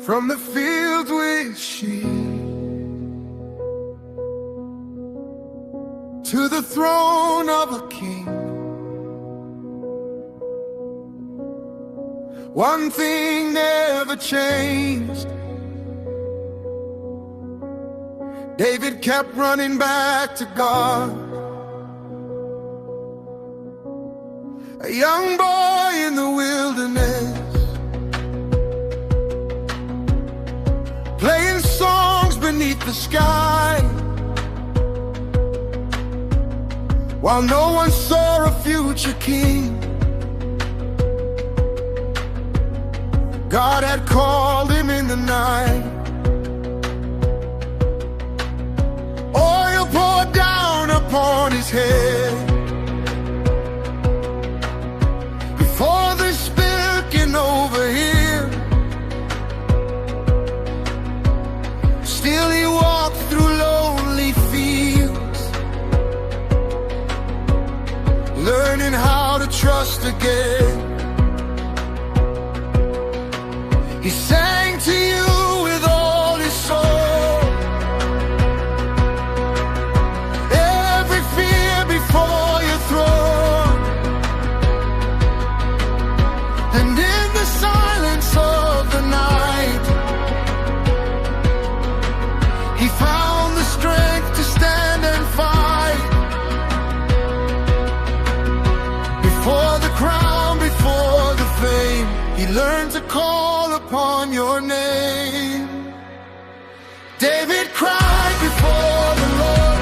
from the fields with sheep to the throne of a king. One thing never changed. David kept running back to God. A young boy in the wilderness, playing songs beneath the sky, while no one saw a future king. God had called him in the night. Oil poured down upon his head. Before the spirit can over him, still he walked through lonely fields, learning how to trust again. He sang to you with all his soul, every fear before your throne. And in the silence of the night, he found the strength to stand and fight. Before the crown, before the fame, he learned to call upon your name. David cried before the Lord,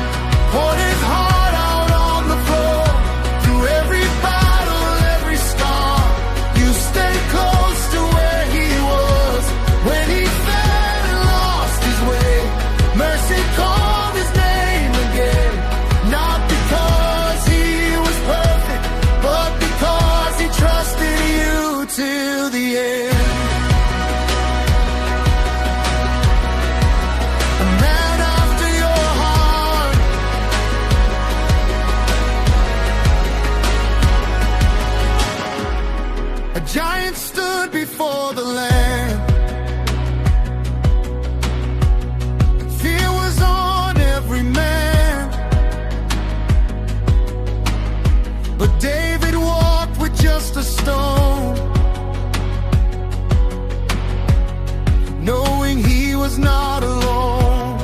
poured his heart out on the floor. Through every battle, every scar, you stayed close to where he was. When he fell and lost his way, mercy called his name again. Not because he was perfect, but because he trusted you till the end. Giant stood before the Lamb. Fear was on every man, but David walked with just a stone, knowing he was not alone.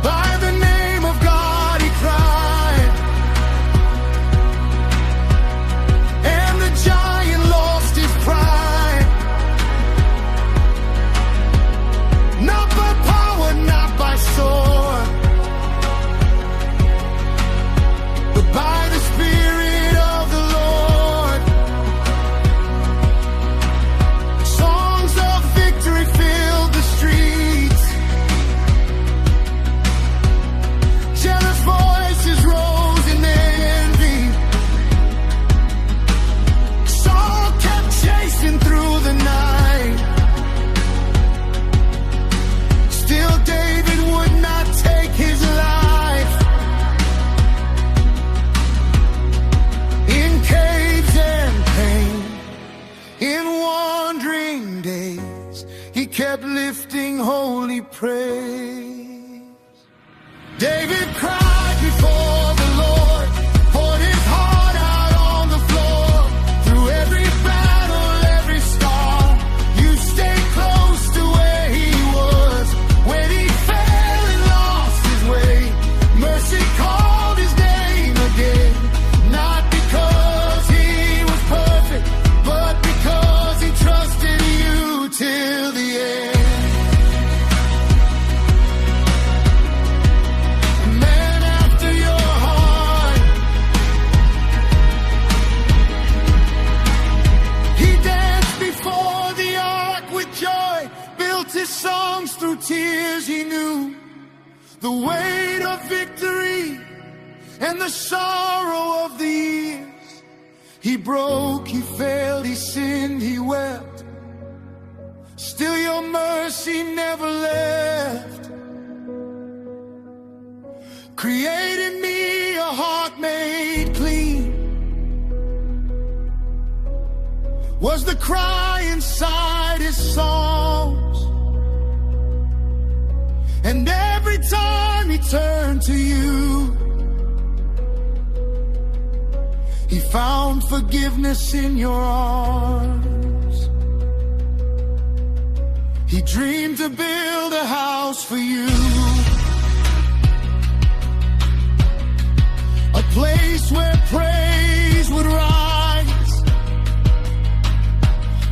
By the name of God he cried, giant lost his pride. Not by power, not by sword, but by the Spirit of the Lord. Songs of victory filled the streets. Jealous voices rose in envy. Chasing through the night, still David would not take his life. In caves and pain, in wandering days, he kept lifting holy praise. David cried before the Lord, poured his heart out on the floor. Through every close to where he was. When he fell and lost his way, mercy called his name again. Not because he was perfect, but because he trusted you till the end. A man after your heart. He danced before the ark with joy, built his songs through tears he knew. The weight of victory and the sorrow of the years. He broke, he failed, he sinned, he wept. Still your mercy never left. Create in me a heart made clean, was the cry inside his songs. And every time he turned to you, he found forgiveness in your arms. He dreamed to build a house for you, a place where praise would rise.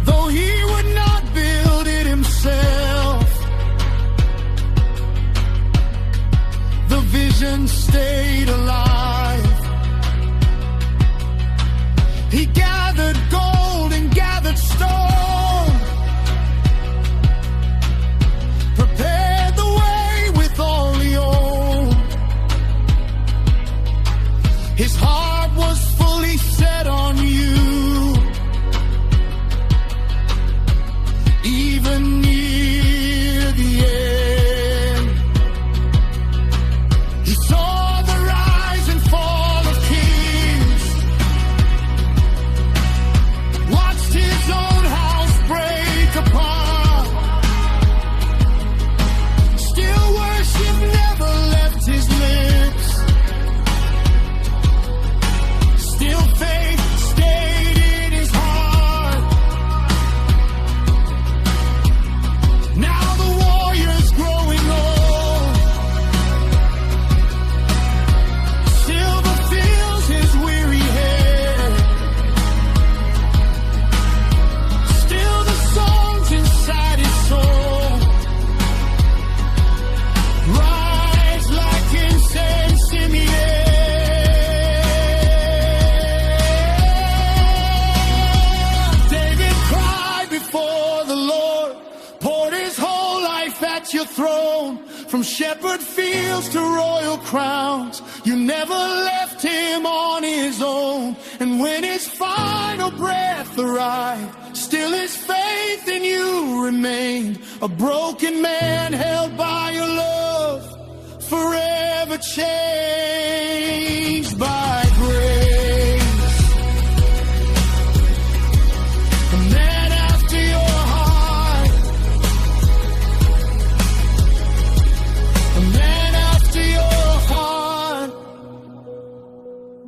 Though he would not build it himself, the vision stayed alive. He gathered gold and gathered stone, prepared the way with all he owned. His heart was fully set on you, even near the end. He saw the rise and fall of kings, watched his own house break apart. Still worship never left his lips, still faith stayed in his heart. Now the warrior's growing old, silver fills his weary head. Still the songs inside his soul rise like incense in the air. David cried before the Lord, poured his whole life at your throne. From shepherd fields to royal crowns, you never left him on his own. And when his final breath arrived, still his faith in you remained. A broken man held by your love, forever changed by